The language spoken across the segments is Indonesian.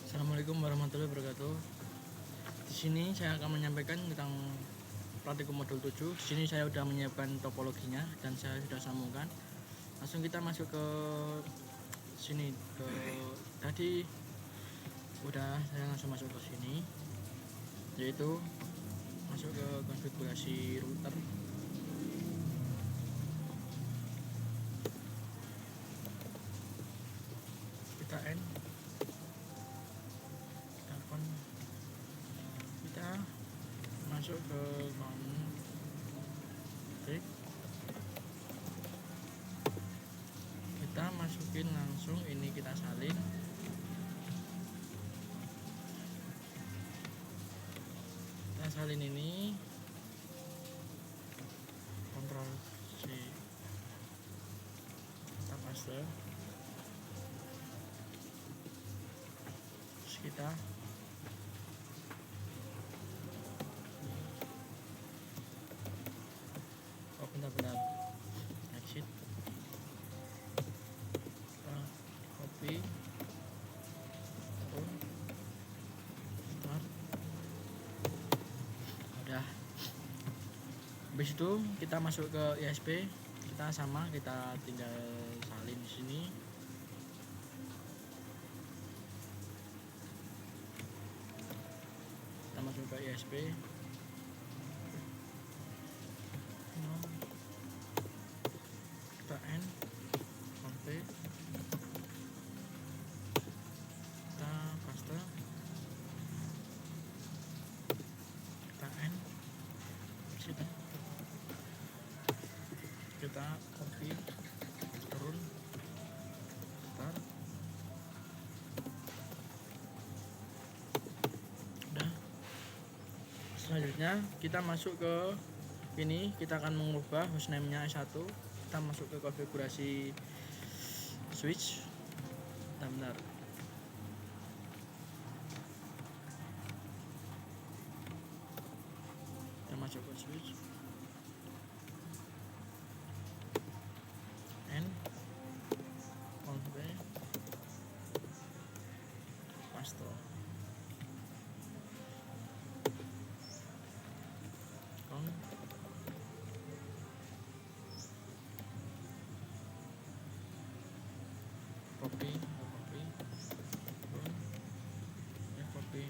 Assalamualaikum warahmatullahi wabarakatuh. Di sini saya akan menyampaikan tentang praktikum modul 7. Di sini saya sudah menyiapkan topologinya dan saya sudah sambungkan. Langsung kita masuk ke sini. Tadi udah saya langsung masuk ke sini, yaitu masuk ke konfigurasi router. Kita N, kita masuk ke config, kita masukin langsung ini, kita salin, ini, Ctrl C, kita paste, terus kita benar-benar exit, kita copy, turun, start, udah. Habis itu kita masuk ke ISP, kita sama, kita tinggal salin di sini. Kita masuk ke ISP, kita N, config, kita paste, kita N, kita copy, turun, start, udah. Selanjutnya kita masuk ke ini, kita akan mengubah hostname-nya S1. Kita masuk ke konfigurasi switch, benar. Kita masuk ke switch, N, config, paste, copy, copy,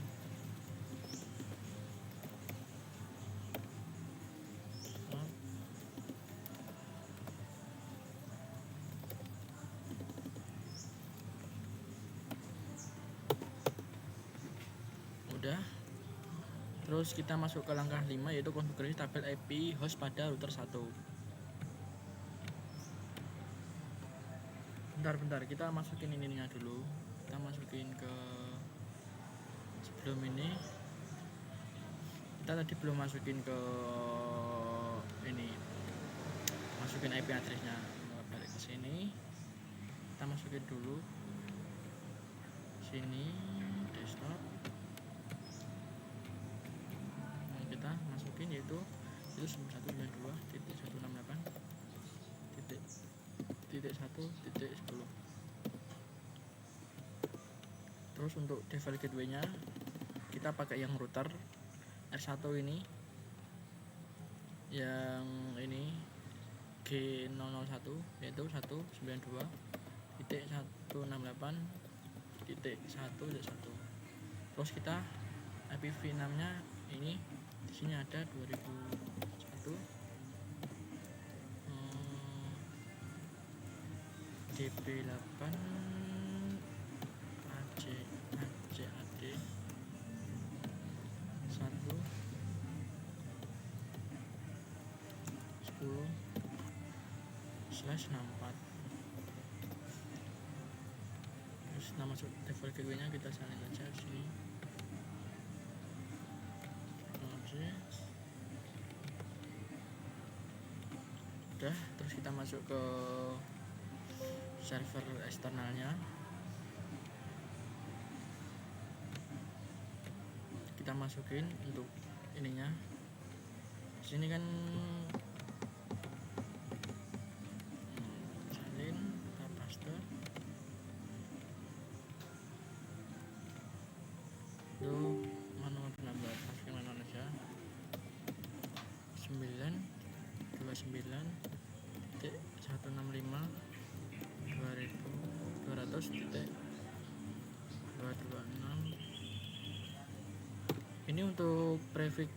udah. Terus kita masuk ke langkah 5, yaitu konfigurasi tabel IP host pada router 1. Bentar, kita masukin ininya dulu. Kita masukin ke sebelum ini. Kita tadi belum masukin ke ini, masukin IP address-nya. Balik ke sini, kita masukin dulu sini, desktop. Kita masukin yaitu 9122.168.1.10. Terus untuk default gateway-nya kita pakai yang router R1 ini, yang ini G001, yaitu 192.168.1.1. Terus kita IPv6 nya ini di sini ada 2001 DP8 ACAD 1.10/64. Terus nama default gateway-nya kita salin aja di sini. Udah, terus kita masuk ke server eksternalnya. Kita masukin untuk ininya. Sini kan salin, kita paste, 200.226. Ini untuk prefix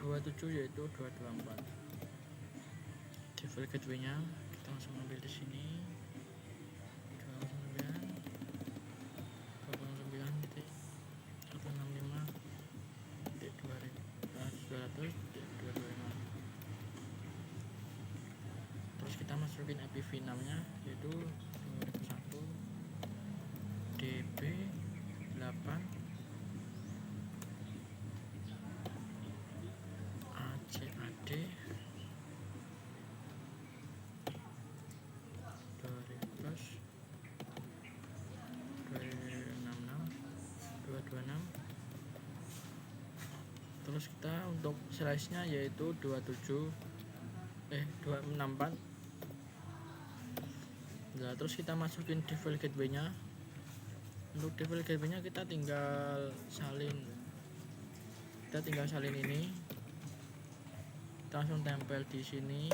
27 yaitu 224. Default gateway nya kita langsung ambil di sini 209.165.200.225. Terus kita masukin IPv6 nya yaitu 2001 DB8 ACAD 266. Terus kita untuk slice nya yaitu 264. Nah, terus kita masukin default gateway nya. Untuk default gateway nya kita tinggal salin ini, kita langsung tempel di sini.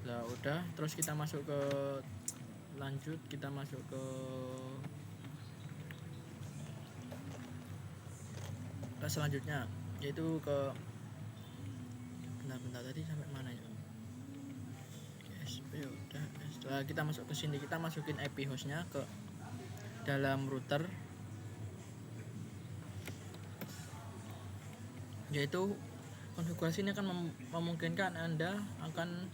Nah udah, terus kita masuk ke lanjut, kita masuk ke selanjutnya yaitu ke bentar tadi sampai mana ya? SP udah. Setelah kita masuk ke sini, kita masukin IP hostnya ke dalam router, yaitu konfigurasi ini akan memungkinkan Anda akan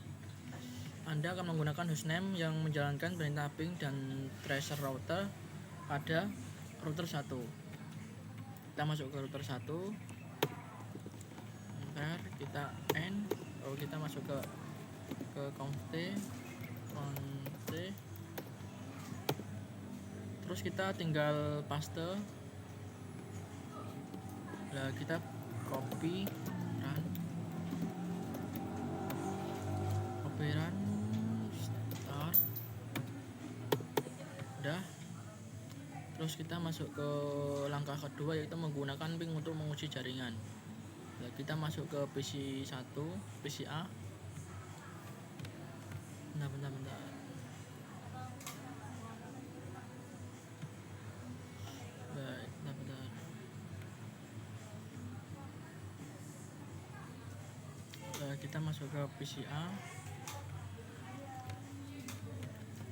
menggunakan hostname yang menjalankan perintah ping dan tracer router pada router 1. Kita masuk ke router 1. Ntar kita kita masuk ke conft terus kita tinggal paste. Nah, kita copy run start. Udah. Terus kita masuk ke langkah kedua yaitu menggunakan ping untuk menguji jaringan. Nah, kita masuk ke PC1, PCA. Bentar. Kita masuk ke PCA,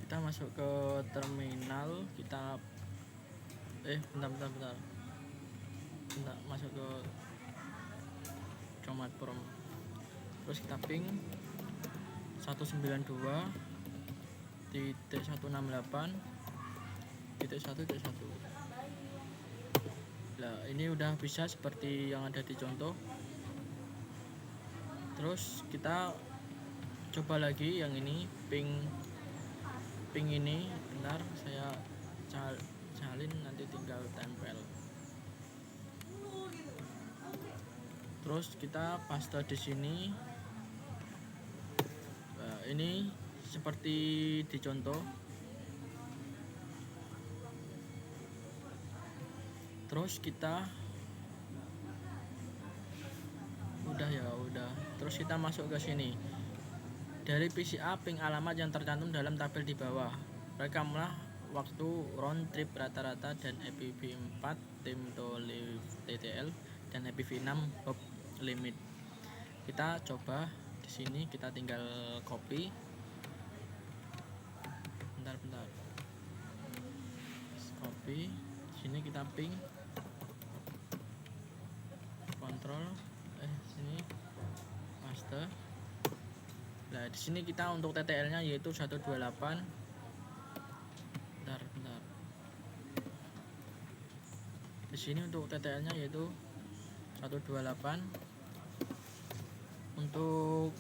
kita masuk ke terminal, kita bentar, masuk ke command prompt, terus kita ping 192.168.1.1. Nah, ini udah bisa seperti yang ada di contoh. Terus kita coba lagi yang ini, ping ini. Bentar, saya salin, nanti tinggal tempel. Terus kita paste di sini. Nah, ini seperti di contoh. Terus kita udah. Terus kita masuk ke sini. Dari PCA ping alamat yang tercantum dalam tabel di bawah. Rekamlah waktu round trip rata-rata dan IPv4 time to leave TTL dan IPv6 hop limit. Kita coba di sini, kita tinggal copy. Bentar. Copy. Sini kita ping. Kontrol. Sini paste. Nah, di sini kita untuk TTL-nya yaitu 128. Bentar. Di sini untuk TTL-nya yaitu 128. Untuk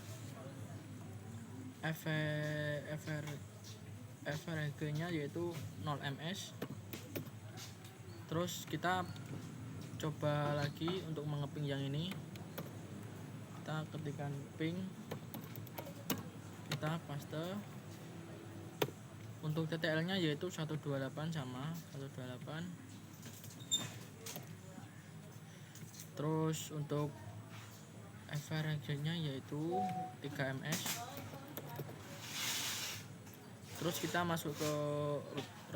FRG-nya yaitu 0 ms. Terus kita coba lagi untuk mengeping yang ini. Kita ketikkan ping, kita paste. Untuk TTL nya yaitu 128 sama 128. Terus untuk FRG nya yaitu 3 ms. Terus kita masuk ke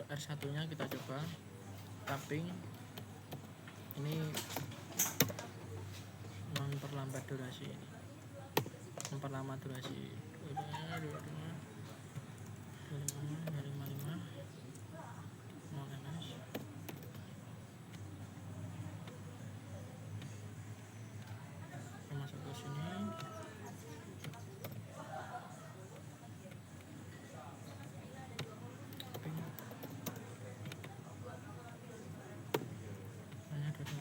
R1 nya, kita coba tapping. Ini memperlambat durasi, ini memperlama durasi. 25 ms. Kita masuk ke sini. Hanya 25.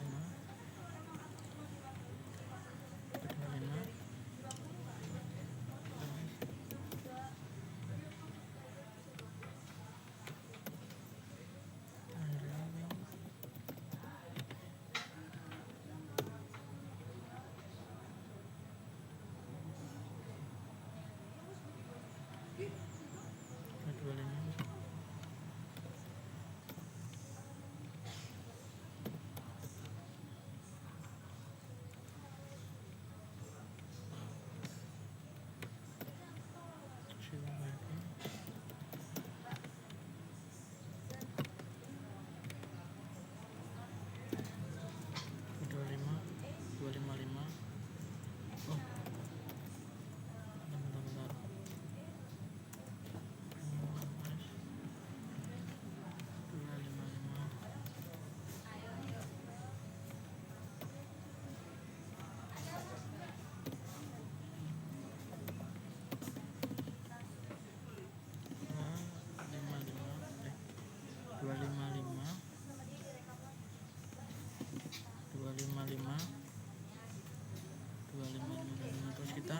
Terus kita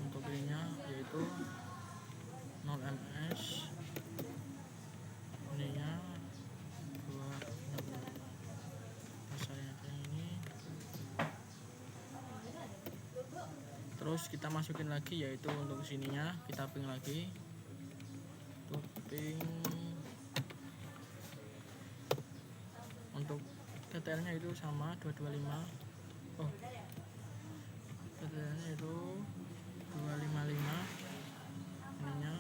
untuk ininya yaitu 0 ms, ininya 2 asalnya ini. Terus kita masukin lagi yaitu untuk sininya kita ping lagi, untuk ping. Untuk TTL nya itu sama 225. Oh, TTL nya itu 255, ininya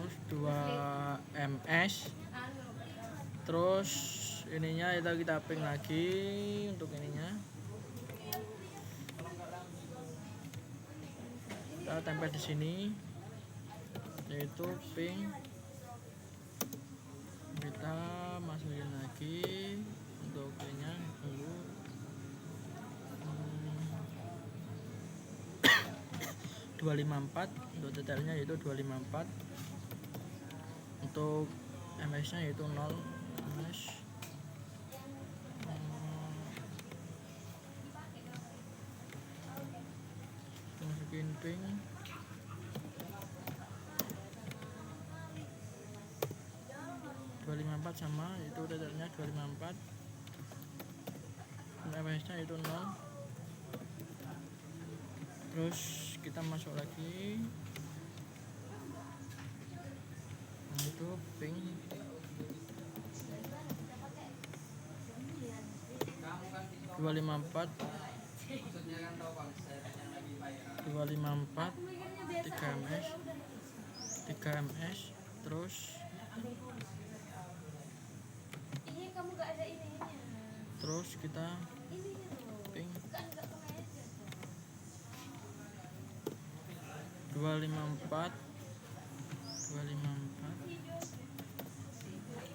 terus 2 ms. Terus ininya kita ping lagi untuk ininya, kita tempel di sini yaitu ping. Kita masukin lagi untuk ininya dulu 254, untuk detailnya yaitu 254, untuk ms nya yaitu 0 ms. Masukin ping 254 sama, itu detailnya 254, ms nya itu 0. Terus kita masuk lagi, nah itu ping 254 3 ms. Terus kita ping 254.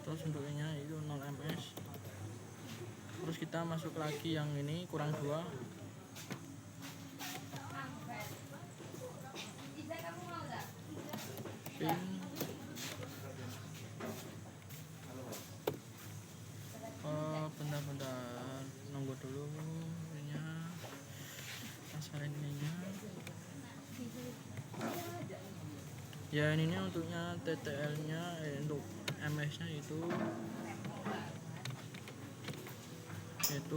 Terus untuknya itu 0 ms. Terus kita masuk lagi yang ini kurang 2, ping bentar nunggu dulu ininya, asalin ininya ya. Ininya untuknya TTL nya untuk ms nya itu 0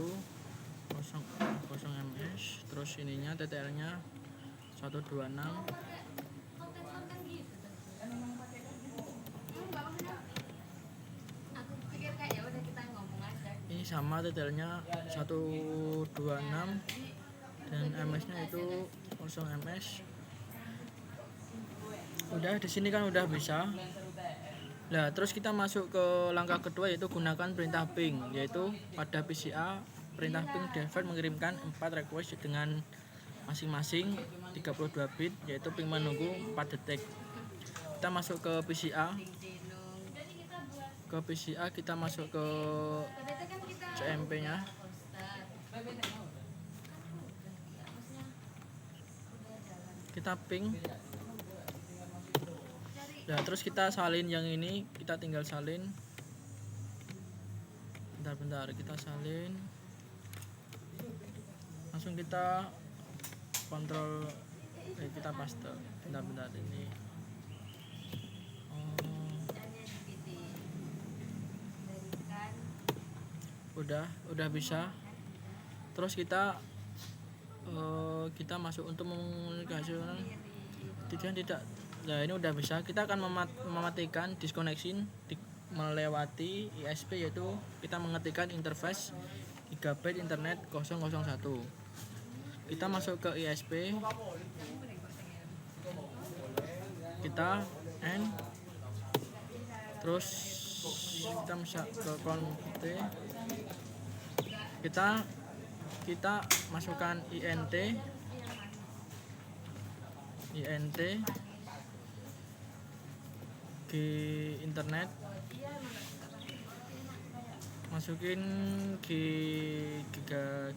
ms. Terus ininya TTL nya 126. Ini sama detailnya 126 dan ms nya itu 0 ms. Udah di sini kan udah bisa. Nah, terus kita masuk ke langkah kedua, yaitu gunakan perintah ping, yaitu pada PCA perintah ping default mengirimkan 4 request dengan masing-masing 32 bit, yaitu ping menunggu 4 detik. Kita masuk ke PCA. Kita masuk ke CMP nya. Kita ping. Nah, terus kita salin yang ini, kita tinggal salin. Bentar, kita salin. Langsung kita kontrol, kita paste. Bentar ini. Udah bisa. Terus kita masuk untuk menghasilkan tidak. Nah, ini udah bisa. Kita akan mematikan disconnection melewati ISP, yaitu kita mengetikkan interface gigabit internet 001. Kita masuk ke ISP, kita end, terus kita bisa ke konfig, kita masukkan INT di internet, masukin giga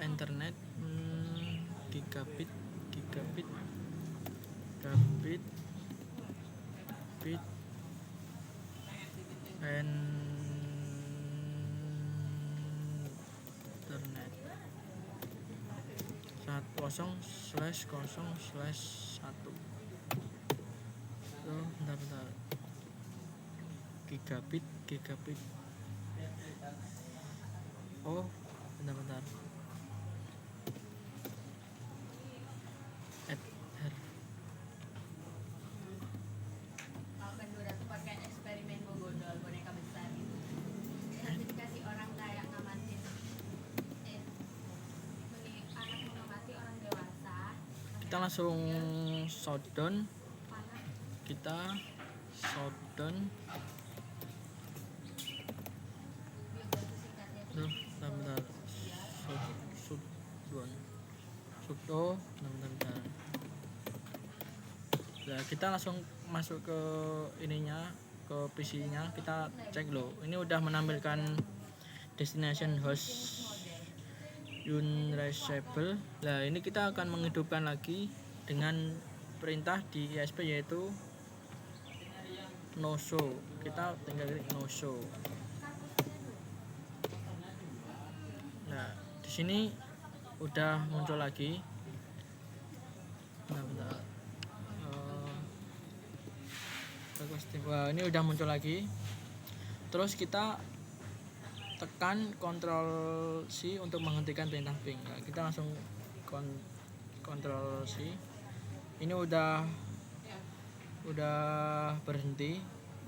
internet, gigabit bit internet 10/0/1. Bentar. Gigabit. Oh, bentar. Kita langsung shutdown. Bentar. Nah, kita langsung masuk ke ininya, ke PC-nya. Kita cek loh. Ini udah menampilkan destination host unreachable. Nah, ini kita akan menghidupkan lagi dengan perintah di ISP, yaitu no show. Kita tinggal klik no show. Nah, di sini udah muncul lagi. Bentar. Wah, ini udah muncul lagi. Terus kita tekan Ctrl C untuk menghentikan perintah ping. Nah, kita langsung Ctrl C. Ini udah berhenti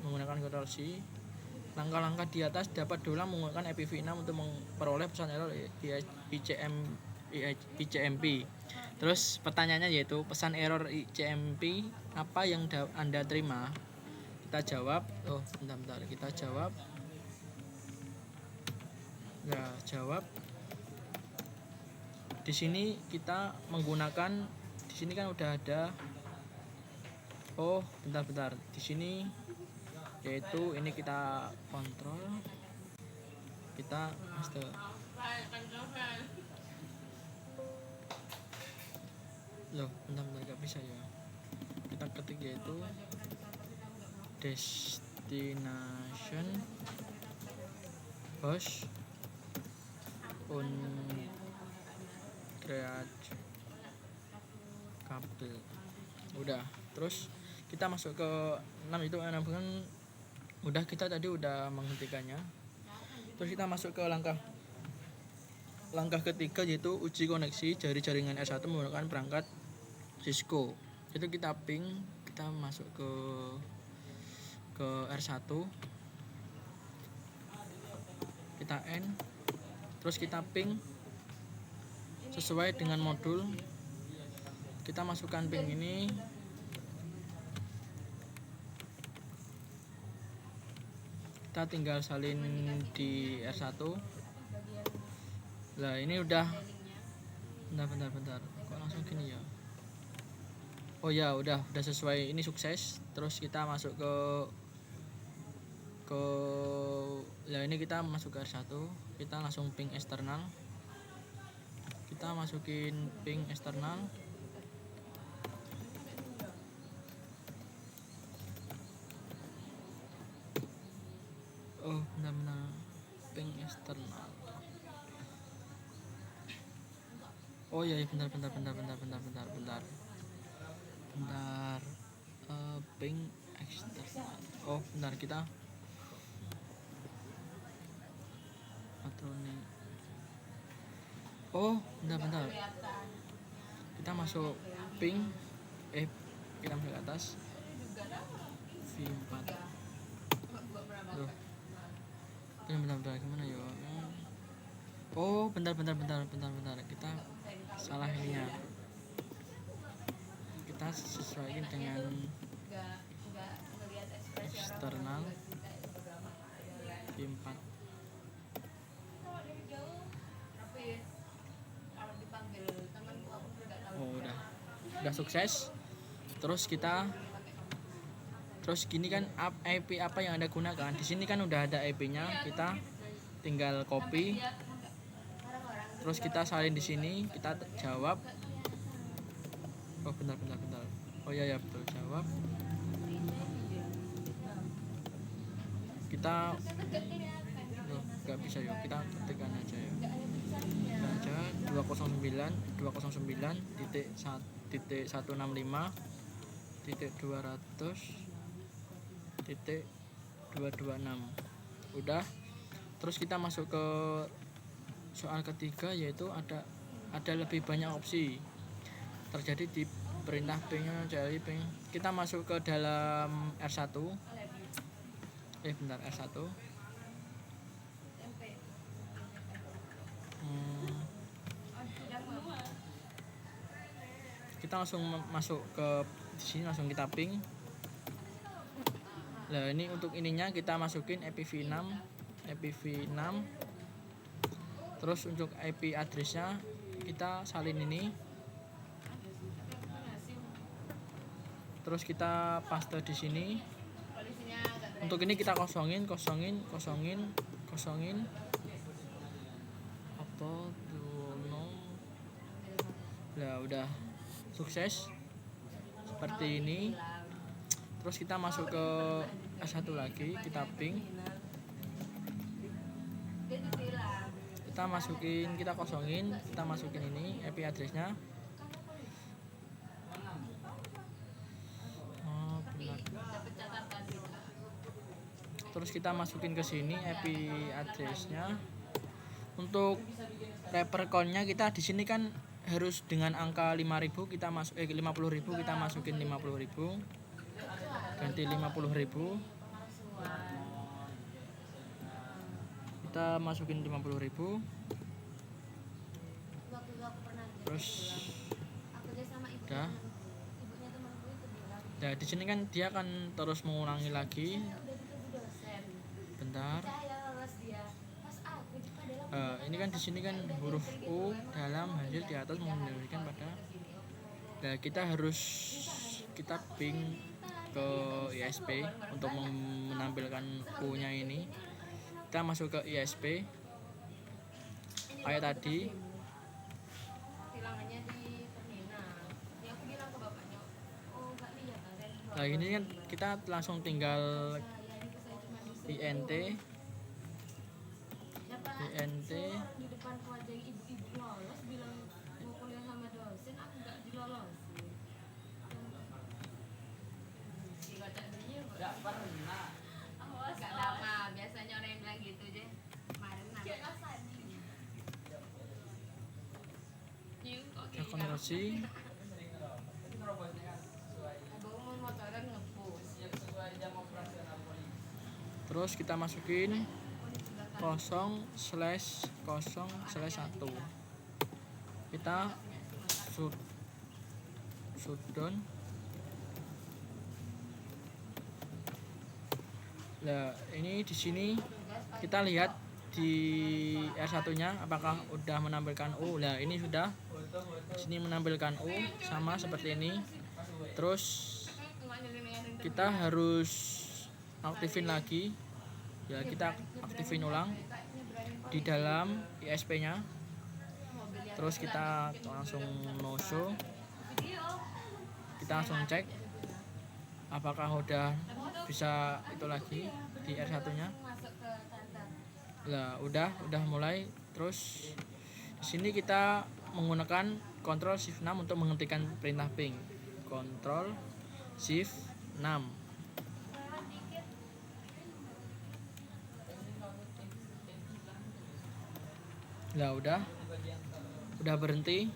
menggunakan Ctrl C. Langkah-langkah di atas dapat diulang menggunakan IPv6 untuk memperoleh pesan error di ICMP. Terus pertanyaannya yaitu pesan error ICMP apa yang Anda terima? Kita jawab. Bentar. Kita jawab. Ya, jawab. Di sini kita menggunakan, di sini kan udah ada. Bentar. Di sini yaitu ini kita kontrol. Kita master. Bentar, gak bisa ya. Kita ketik yaitu destination host create kabel. Udah. Terus kita masuk ke 6, itu kan udah, kita tadi udah menghentikannya. Terus kita masuk ke langkah langkah ketiga yaitu uji koneksi dari jaringan R1 menggunakan perangkat Cisco. Itu kita ping, kita masuk ke R1, kita N, terus kita ping sesuai dengan modul. Kita masukkan ping ini, kita tinggal salin di R1. Nah ini udah, bentar, kok langsung gini ya? Oh ya udah sesuai, ini sukses. Terus kita masuk ya ini kita masuk ke R1, kita langsung ping eksternal, kita masukin ping eksternal. Oh benar ping eksternal. Oh iya bentar. Ping eksternal. Oh bentar, kita patronin. Oh bentar. Kita masuk ping, kita masuk ke atas V4. Loh. Bentar gimana ya? Oh bentar. Kita salah ininya. Kita sesuaikan dengan eksternal V4. Oh udah sukses. Terus gini kan IP apa yang Anda gunakan. Di sini kan udah ada IP-nya, kita tinggal copy. Terus kita salin di sini, kita jawab. Oh bentar. Oh ya betul, jawab. Kita nggak bisa ya, kita ketikkan aja ya. Aja 209.165.160.200.226. Udah. Terus kita masuk ke soal ketiga, yaitu ada lebih banyak opsi terjadi di perintah pingnya cari ping. Kita masuk ke dalam R1. R1. Kita langsung masuk ke di sini, langsung kita ping. Nah ini untuk ininya kita masukin IPv6. Terus untuk IP addressnya kita salin ini. Terus kita paste di sini. Untuk ini kita kosongin. Apa dulu? Nah udah sukses seperti ini. Terus kita masuk ke S1 lagi, kita ping, kita masukin, kita kosongin, kita masukin ini IP addressnya. Terus kita masukin ke sini IP addressnya. Untuk wrapper count-nya kita di sini kan harus dengan angka 5.000, kita 50.000, kita masukin 50.000. Ganti 50.000. Kita masukin 50.000. Terus udah. Nah, di sini kan dia akan terus mengulangi lagi. Bentar. Ini kan di sini kan huruf U dalam hasil di atas mengindikasikan pada. Nah, kita ping ke ISP untuk menampilkan U-nya ini. Kita masuk ke ISP kayak tadi. Nah ini kan kita langsung tinggal INT Operasi. Terus kita masukin 0/0/1. Kita shutdown. Nah, ini di sini kita lihat di R1-nya apakah udah menampilkan U. Nah, ini sudah. Di sini menampilkan U sama seperti ini. Terus kita harus aktifin lagi. Ya, kita aktifin ulang di dalam ISP-nya. Terus kita langsung no show. Kita langsung cek apakah udah bisa itu lagi di R1-nya. Nah, udah mulai. Terus di sini kita menggunakan Ctrl Shift 6 untuk menghentikan perintah ping. Ctrl Shift 6. Nah, udah berhenti.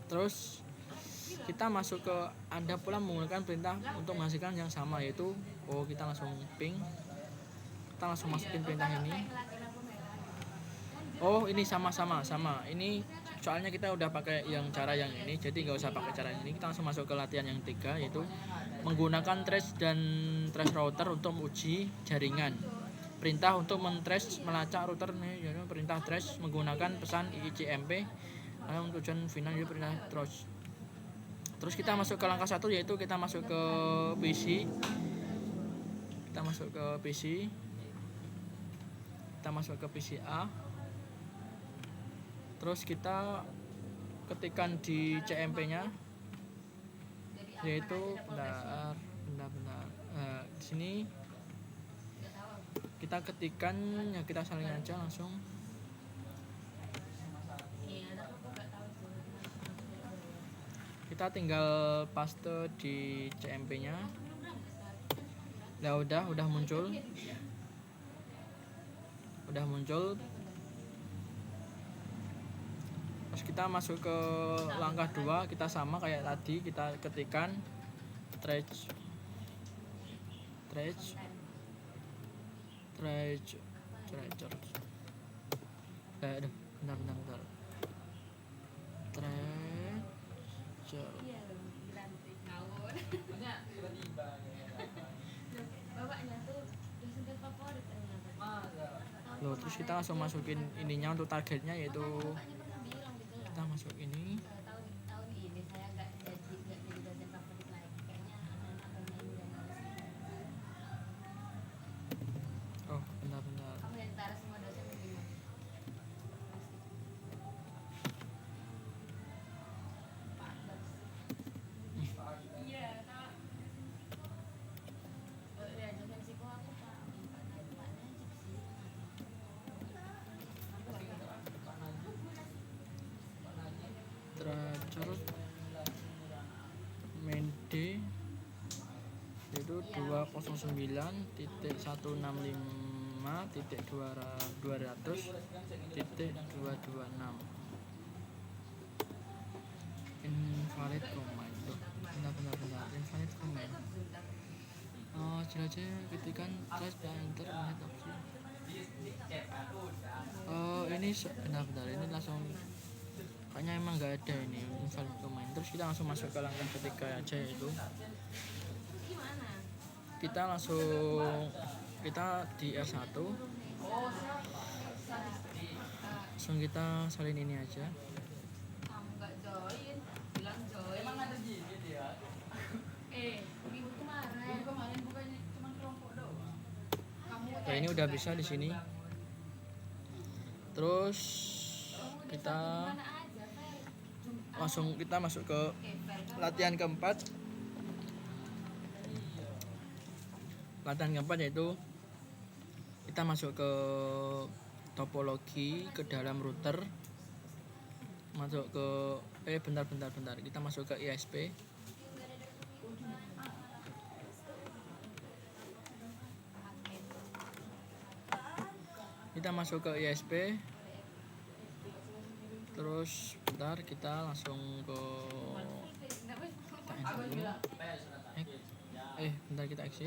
Terus kita masuk ke Anda pula menggunakan perintah untuk menghasilkan yang sama, yaitu kita langsung ping. Kita langsung masukin perintah ini. Ini sama. Ini soalnya kita udah pakai cara yang ini, jadi nggak usah pakai cara ini. Kita langsung masuk ke latihan yang 3, yaitu menggunakan trace dan trace router untuk uji jaringan. Perintah untuk men-trace melacak router nih, yaitu perintah trace menggunakan pesan ICMP. Untuk tujuan final yaitu perintah trace. Terus kita masuk ke langkah 1, yaitu kita masuk ke PC. Kita masuk ke PC A. Terus kita ketikkan di CMP-nya, yaitu bentar. Di sini kita ketikkan, ya kita salin aja langsung. Kita tinggal paste di CMP-nya. Nah, udah muncul. Terus kita masuk ke langkah 2, kita sama kayak tadi, kita ketikkan trace. Bentar. Loh, terus kita langsung masukin ininya untuk targetnya, yaitu kita masuk ini. Bentar. Terus main D yaitu 205.165.200.226 invalid command. Benar invalid command. Jelajah ketikkan trace dan enter menit opsi. Ini benar ini langsung kayaknya emang nggak ada ini invalid command. Terus kita langsung masuk ke langkah ketiga aja, yaitu kita di R1 langsung kita salin ini aja. Nah, ini udah bisa di sini. Terus kita masuk ke latihan keempat. Yaitu kita masuk ke topologi ke dalam router. Bentar. Kita masuk ke ISP. Terus Terus bentar kita langsung ke kita end dulu. Bentar kita exit.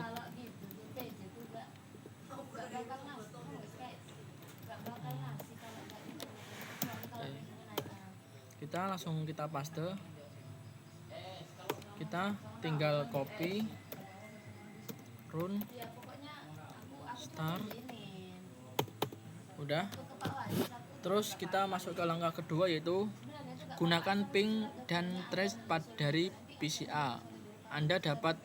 Kita langsung kita paste. Kita tinggal copy run start. Udah. Terus kita masuk ke langkah kedua, yaitu gunakan ping dan trace dari PCA. Anda dapat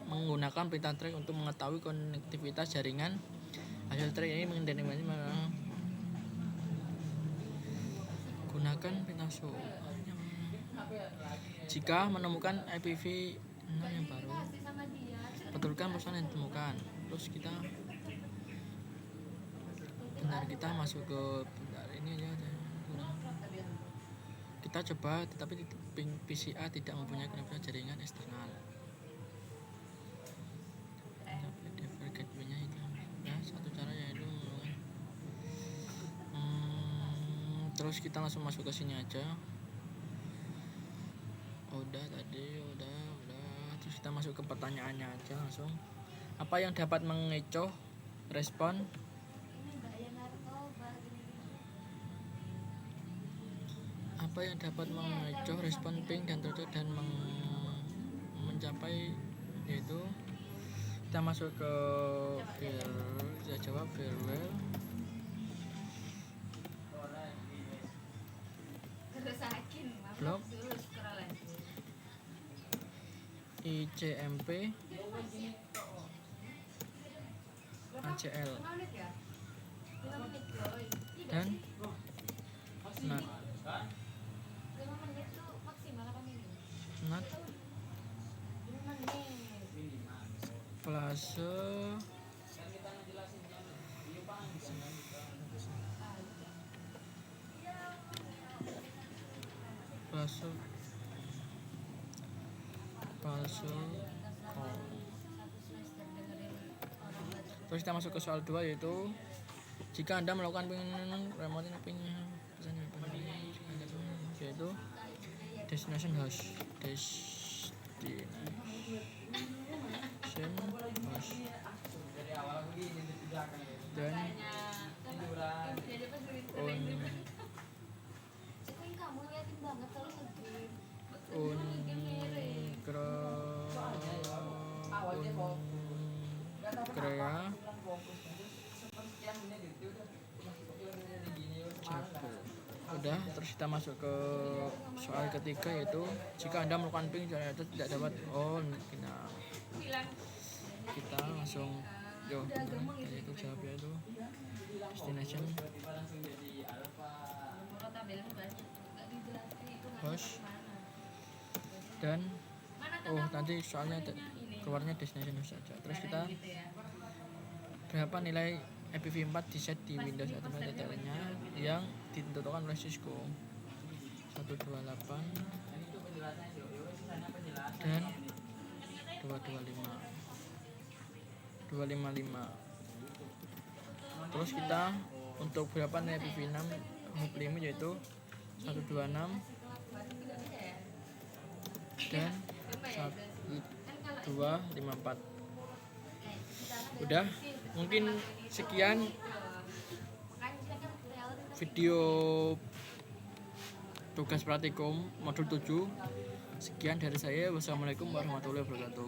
menggunakan perintah trace untuk mengetahui konektivitas jaringan. Hasil trace ini mengidentifikasi gunakan perintah show. Jika menemukan IPv6 yang baru, betulkan pesan yang ditemukan. Terus kita masuk ke ini aja. Kita coba, tetapi PCA tidak mempunyai konektivitas jaringan eksternal. Gateway-nya itu ya, satu cara yaitu terus kita langsung masuk ke sini aja. Udah. Terus kita masuk ke pertanyaannya aja langsung. Apa yang dapat mengecoh respon? Apa yang dapat mengecoh respon ping dan cocok dan mencapai, yaitu kita masuk ke kita jawab firewall. Blok ICMP ACL dan NAT Flase Terus kita masuk ke soal 2, yaitu jika Anda melakukan remote pingnya yaitu destination host dan udah. Terus kita masuk ke soal ketiga, yaitu jika Anda melakukan ping dan itu tidak dapat kita langsung itu jawabnya itu destination host dan nanti soalnya keluarnya destination host saja. Terus kita berapa nilai IPv4 di set di Windows atau detailnya yang ditentukan oleh Cisco 128 dan 255. Terus kita untuk berapa nilai IPv6 hub limit, yaitu 126 dan 1254. Udah, mungkin sekian video tugas praktikum modul 7. Sekian dari saya. Wassalamualaikum warahmatullahi wabarakatuh.